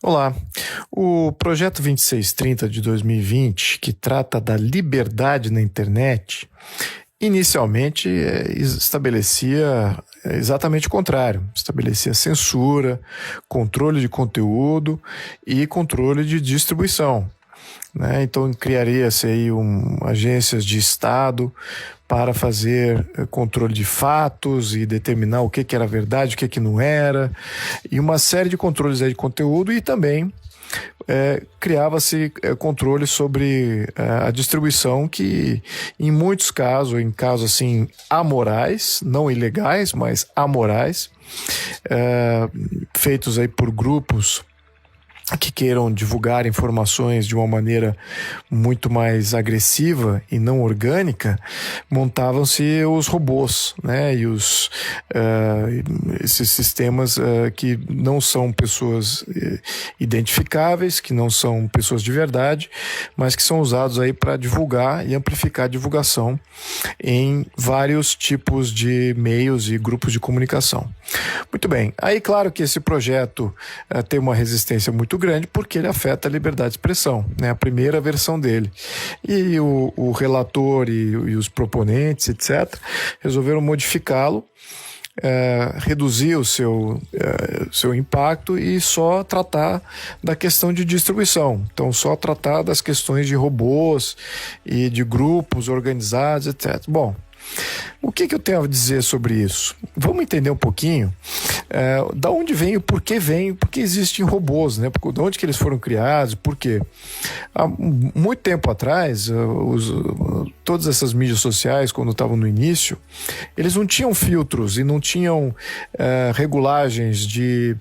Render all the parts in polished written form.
Olá, o projeto 2630 de 2020, que trata da liberdade na internet, inicialmente estabelecia exatamente o contrário, estabelecia censura, controle de conteúdo e controle de distribuição, né? Então criaria-se aí agências de Estado para fazer controle de fatos e determinar o que era verdade, o que não era, e uma série de controles aí de conteúdo, e também criava-se controle sobre a distribuição, que em muitos casos, em casos assim amorais, não ilegais, mas amorais, feitos aí por grupos que queiram divulgar informações de uma maneira muito mais agressiva e não orgânica, montavam-se os robôs, né? E esses sistemas que não são pessoas identificáveis, que não são pessoas de verdade, mas que são usados aí para divulgar e amplificar a divulgação em vários tipos de meios e grupos de comunicação. Muito bem, aí claro que esse projeto tem uma resistência muito grande, porque ele afeta a liberdade de expressão, né? A primeira versão dele. E o relator e os proponentes, etc., resolveram modificá-lo, reduzir o seu impacto e só tratar da questão de distribuição. Então, só tratar das questões de robôs e de grupos organizados, etc. Bom, o que eu tenho a dizer sobre isso? Vamos entender um pouquinho da onde vem, por que existem robôs, né? De onde que eles foram criados, por quê? Há muito tempo atrás, todas essas mídias sociais, quando estavam no início, eles não tinham filtros e não tinham regulagens de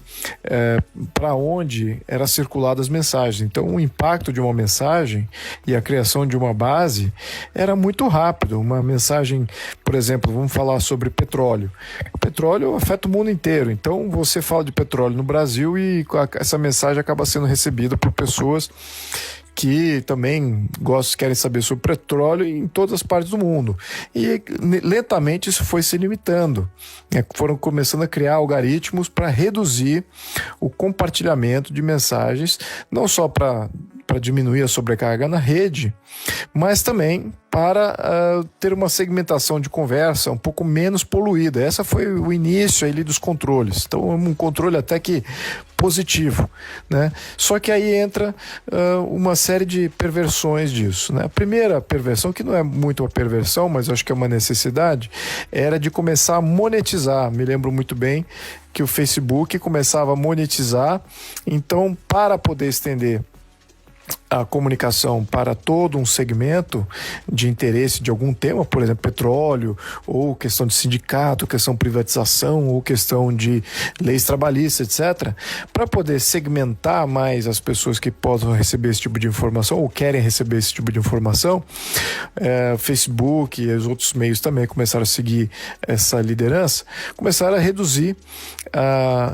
para onde eram circuladas as mensagens. Então, o impacto de uma mensagem e a criação de uma base era muito rápido. Uma mensagem, por exemplo, vamos falar sobre petróleo. O petróleo afeta o mundo inteiro. Então, você fala de petróleo no Brasil e essa mensagem acaba sendo recebida por pessoas que também querem saber sobre petróleo em todas as partes do mundo. E lentamente isso foi se limitando. Foram começando a criar algoritmos para reduzir o compartilhamento de mensagens, não só para diminuir a sobrecarga na rede, mas também para ter uma segmentação de conversa um pouco menos poluída. Essa foi o início ali dos controles. Então, um controle até que positivo, né? Só que aí entra uma série de perversões disso, né? A primeira perversão, que não é muito uma perversão, mas acho que é uma necessidade, era de começar a monetizar. Me lembro muito bem que o Facebook começava a monetizar. Então, para poder estender a comunicação para todo um segmento de interesse de algum tema, por exemplo, petróleo, ou questão de sindicato, questão de privatização, ou questão de leis trabalhistas, etc., para poder segmentar mais as pessoas que possam receber esse tipo de informação, ou querem receber esse tipo de informação, Facebook e os outros meios também começaram a seguir essa liderança, começaram a reduzir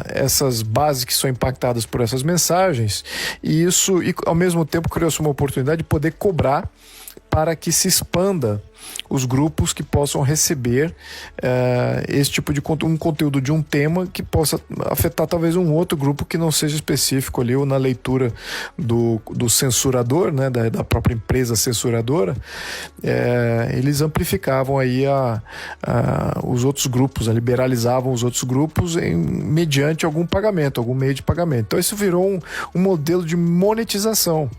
essas bases que são impactadas por essas mensagens, e ao mesmo tempo criou-se uma oportunidade de poder cobrar para que se expanda os grupos que possam receber esse tipo de um conteúdo de um tema que possa afetar talvez um outro grupo que não seja específico ali, ou na leitura do censurador, né, da própria empresa censuradora. Eles amplificavam aí os outros grupos, liberalizavam os outros grupos mediante algum pagamento, algum meio de pagamento. Então isso virou um modelo de monetização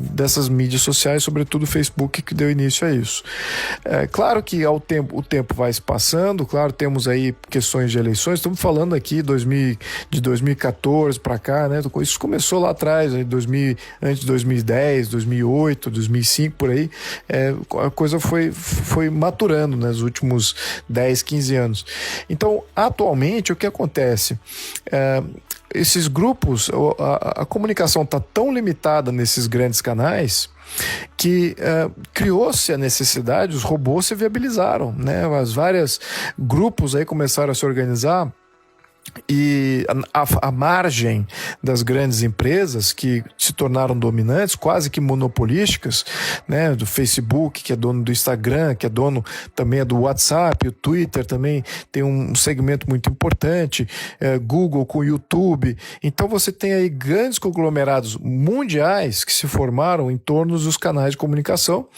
dessas mídias sociais, sobretudo o Facebook, que deu início a isso. Claro que o tempo vai se passando, claro, temos aí questões de eleições, estamos falando aqui de 2014 para cá, né? Isso começou lá atrás, antes de 2010, 2008, 2005, por aí, a coisa foi maturando nos últimos 10, 15 anos. Então, atualmente, o que acontece? Esses grupos, a comunicação está tão limitada nesses grandes canais que criou-se a necessidade, os robôs se viabilizaram, né? As várias grupos aí começaram a se organizar E a margem das grandes empresas que se tornaram dominantes, quase que monopolísticas, né, do Facebook, que é dono do Instagram, que é dono também do WhatsApp, o Twitter também tem um segmento muito importante, Google com o YouTube. Então você tem aí grandes conglomerados mundiais que se formaram em torno dos canais de comunicação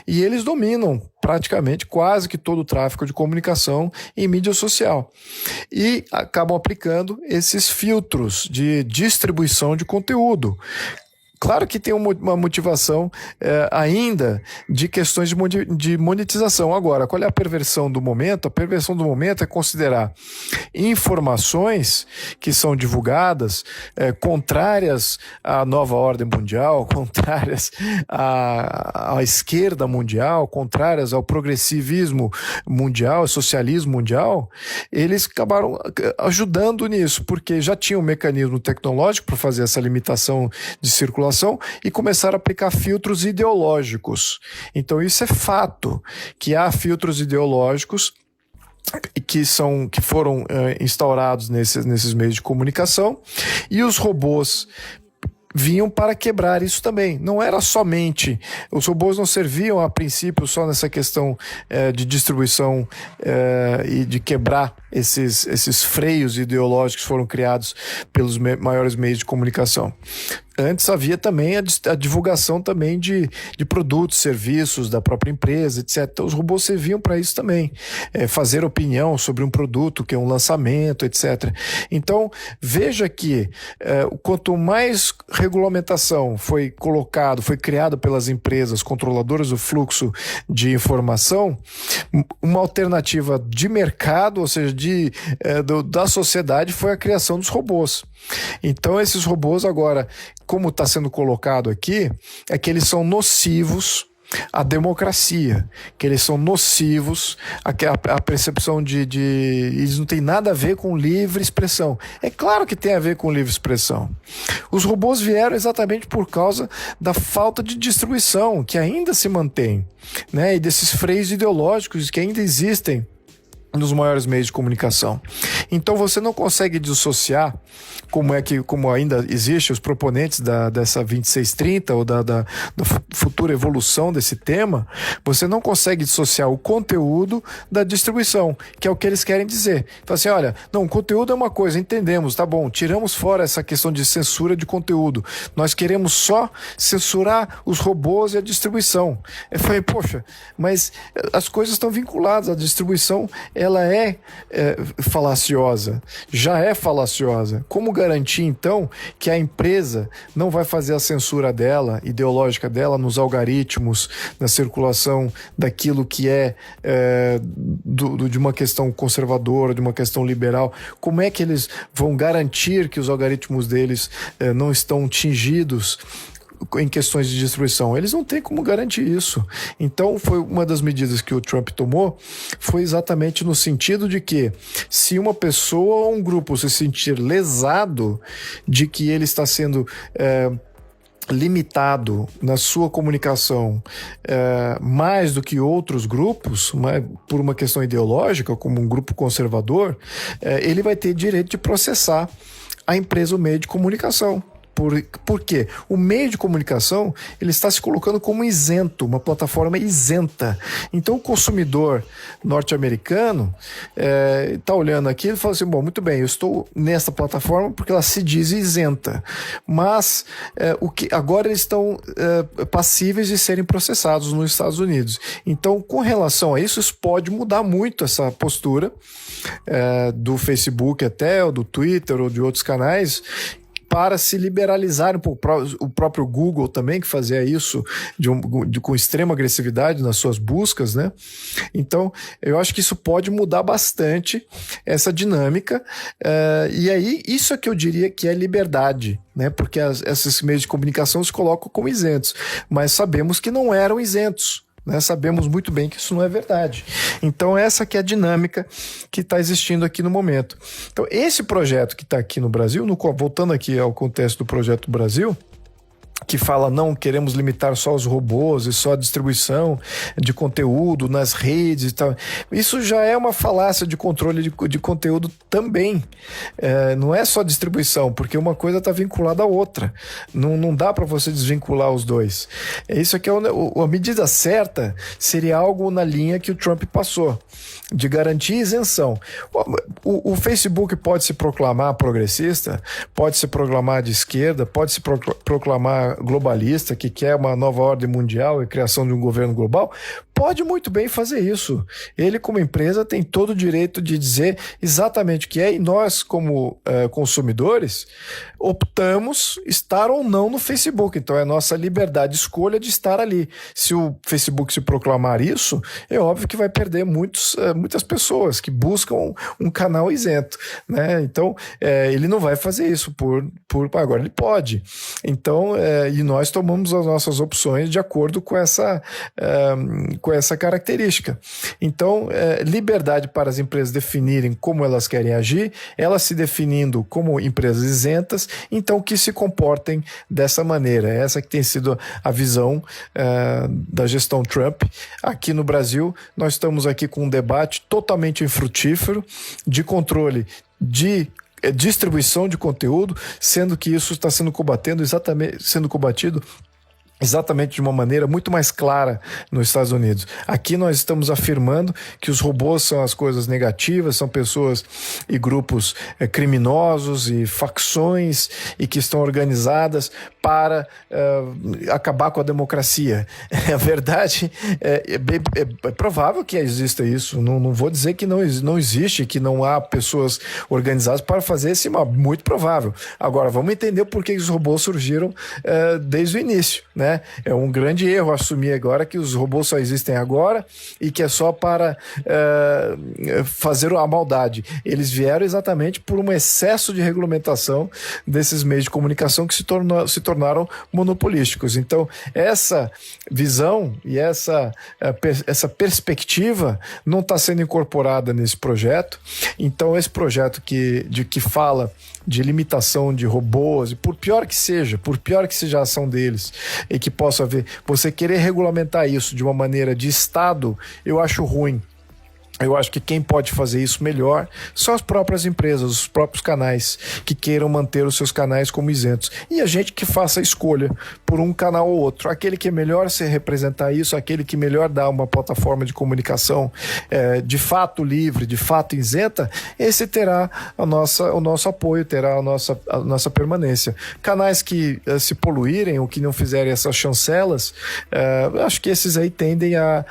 e eles dominam praticamente quase que todo o tráfego de comunicação em mídia social. E acabam aplicando esses filtros de distribuição de conteúdo. Claro que tem uma motivação ainda de questões de monetização. Agora, qual é a perversão do momento? A perversão do momento é considerar informações que são divulgadas contrárias à nova ordem mundial, contrárias à esquerda mundial, contrárias ao progressivismo mundial, ao socialismo mundial. Eles acabaram ajudando nisso, porque já tinha um mecanismo tecnológico para fazer essa limitação de circulação e começaram a aplicar filtros ideológicos. Então isso é fato, que há filtros ideológicos que foram instaurados nesses meios de comunicação, e os robôs vinham para quebrar isso também. Não era somente... Os robôs não serviam, a princípio, só nessa questão de distribuição e de quebrar esses freios ideológicos que foram criados pelos maiores meios de comunicação. Antes havia também a divulgação também de produtos, serviços da própria empresa, etc. Então, os robôs serviam para isso também. Fazer opinião sobre um produto, que é um lançamento, etc. Então, veja que quanto mais regulamentação foi criada pelas empresas controladoras do fluxo de informação, uma alternativa de mercado, ou seja, da sociedade, foi a criação dos robôs. Então, esses robôs agora, como está sendo colocado aqui, é que eles são nocivos à democracia, que eles são nocivos à percepção eles não têm nada a ver com livre expressão. É claro que tem a ver com livre expressão. Os robôs vieram exatamente por causa da falta de distribuição, que ainda se mantém, né? E desses freios ideológicos que ainda existem nos maiores meios de comunicação. Então você não consegue dissociar, como ainda existe os proponentes dessa 2630 ou da futura evolução desse tema, você não consegue dissociar o conteúdo da distribuição, que é o que eles querem dizer. Então assim, olha, não, o conteúdo é uma coisa, entendemos, tá bom, tiramos fora essa questão de censura de conteúdo, nós queremos só censurar os robôs e a distribuição. Eu falei, poxa, mas as coisas estão vinculadas, a distribuição ela é falaciosa, já é falaciosa. Como garantir, então, que a empresa não vai fazer a censura dela, ideológica dela, nos algoritmos, na circulação daquilo que de uma questão conservadora, de uma questão liberal? Como é que eles vão garantir que os algoritmos deles não estão tingidos em questões de distribuição? Eles não têm como garantir isso. Então, foi uma das medidas que o Trump tomou, foi exatamente no sentido de que, se uma pessoa ou um grupo se sentir lesado de que ele está sendo limitado na sua comunicação mais do que outros grupos, por uma questão ideológica, como um grupo conservador, ele vai ter direito de processar a empresa, o meio de comunicação. Por quê? O meio de comunicação ele está se colocando como isento, uma plataforma isenta. Então o consumidor norte-americano está olhando aqui e fala assim, bom, muito bem, eu estou nesta plataforma porque ela se diz isenta, mas agora eles estão passíveis de serem processados nos Estados Unidos. Então, com relação a isso pode mudar muito essa postura do Facebook até, ou do Twitter, ou de outros canais, para se liberalizar um pouco. O próprio Google também, que fazia isso com extrema agressividade nas suas buscas, né? Então, eu acho que isso pode mudar bastante essa dinâmica, e aí, isso é que eu diria que é liberdade, né? Porque esses meios de comunicação se colocam como isentos, mas sabemos que não eram isentos, né? Sabemos muito bem que isso não é verdade. Então essa que é a dinâmica que está existindo aqui no momento. Então esse projeto que está aqui no Brasil, voltando aqui ao contexto do projeto do Brasil, que fala, não, queremos limitar só os robôs e só a distribuição de conteúdo nas redes e tal. Isso já é uma falácia de controle de conteúdo também. Não é só distribuição, porque uma coisa está vinculada à outra. Não dá para você desvincular os dois. Isso aqui a medida certa seria algo na linha que o Trump passou, de garantir isenção. O Facebook pode se proclamar progressista, pode se proclamar de esquerda, pode se proclamar globalista, que quer uma nova ordem mundial e criação de um governo global, pode muito bem fazer isso. Ele, como empresa, tem todo o direito de dizer exatamente o que é, e nós, como consumidores, optamos estar ou não no Facebook. Então é nossa liberdade de escolha de estar ali. Se o Facebook se proclamar isso, é óbvio que vai perder muitas pessoas que buscam um canal isento, né? Então ele não vai fazer isso agora ele pode. Então e nós tomamos as nossas opções de acordo com essa característica. Então, liberdade para as empresas definirem como elas querem agir, elas se definindo como empresas isentas, então que se comportem dessa maneira. Essa que tem sido a visão da gestão Trump. Aqui no Brasil, nós estamos aqui com um debate totalmente infrutífero, de controle de distribuição de conteúdo, sendo que isso está sendo combatido exatamente de uma maneira muito mais clara nos Estados Unidos. Aqui nós estamos afirmando que os robôs são as coisas negativas, são pessoas e grupos criminosos e facções e que estão organizadas para acabar com a democracia. A verdade é provável que exista isso. Não vou dizer que não existe, que não há pessoas organizadas para fazer esse mal. Muito provável. Agora, vamos entender por que os robôs surgiram desde o início, né? É um grande erro assumir agora que os robôs só existem agora e que é só para fazer a maldade. Eles vieram exatamente por um excesso de regulamentação desses meios de comunicação que se tornaram monopolísticos. Então, essa visão e essa perspectiva não está sendo incorporada nesse projeto. Então, esse projeto que fala de limitação de robôs, e por pior que seja a ação deles, e que possa haver, você querer regulamentar isso de uma maneira de Estado, eu acho ruim. Eu acho que quem pode fazer isso melhor são as próprias empresas, os próprios canais que queiram manter os seus canais como isentos. E a gente que faça a escolha por um canal ou outro. Aquele que é melhor se representar isso, aquele que melhor dá uma plataforma de comunicação de fato livre, de fato isenta, esse terá o nosso apoio, terá a nossa permanência. Canais que se poluírem ou que não fizerem essas chancelas, acho que esses aí tendem a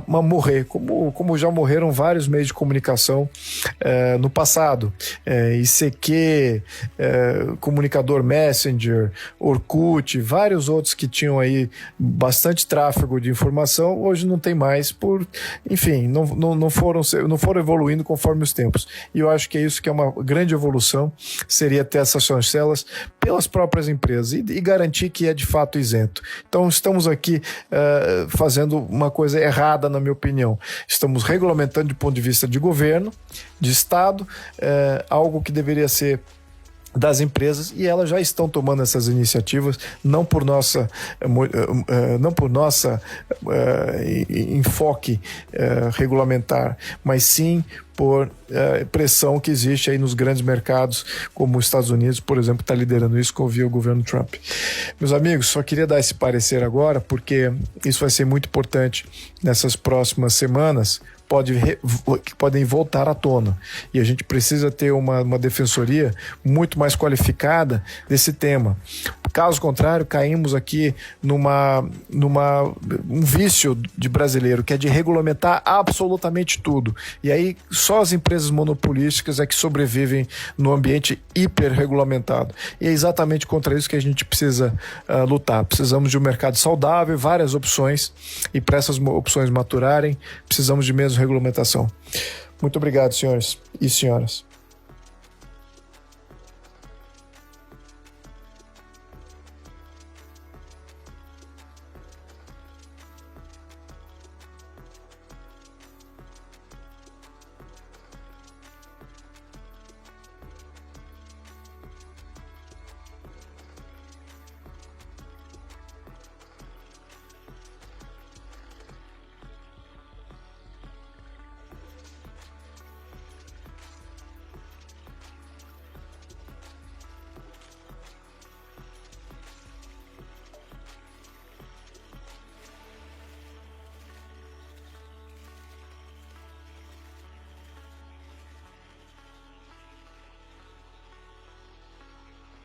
morrer, como já morreram vários meios de comunicação no passado. ICQ, Comunicador Messenger, Orkut, vários outros que tinham aí bastante tráfego de informação, hoje não tem mais enfim, não foram evoluindo conforme os tempos. E eu acho que é isso que é uma grande evolução, seria ter essas chancelas pelas próprias empresas e garantir que é de fato isento. Então estamos aqui fazendo uma coisa errada, na minha opinião. Estamos regulamentando de ponto de vista de governo, de Estado, algo que deveria ser das empresas, e elas já estão tomando essas iniciativas, não por nossa enfoque regulamentar, mas sim por pressão que existe aí nos grandes mercados, como os Estados Unidos, por exemplo, está liderando isso via o governo Trump. Meus amigos, só queria dar esse parecer agora, porque isso vai ser muito importante nessas próximas semanas, podem voltar à tona. E a gente precisa ter uma defensoria muito mais qualificada desse tema. Caso contrário, caímos aqui um vício de brasileiro, que é de regulamentar absolutamente tudo. E aí só as empresas monopolísticas é que sobrevivem no ambiente hiperregulamentado. E é exatamente contra isso que a gente precisa lutar. Precisamos de um mercado saudável, várias opções, e para essas opções maturarem, precisamos de menos regulamentação. Muito obrigado, senhores e senhoras.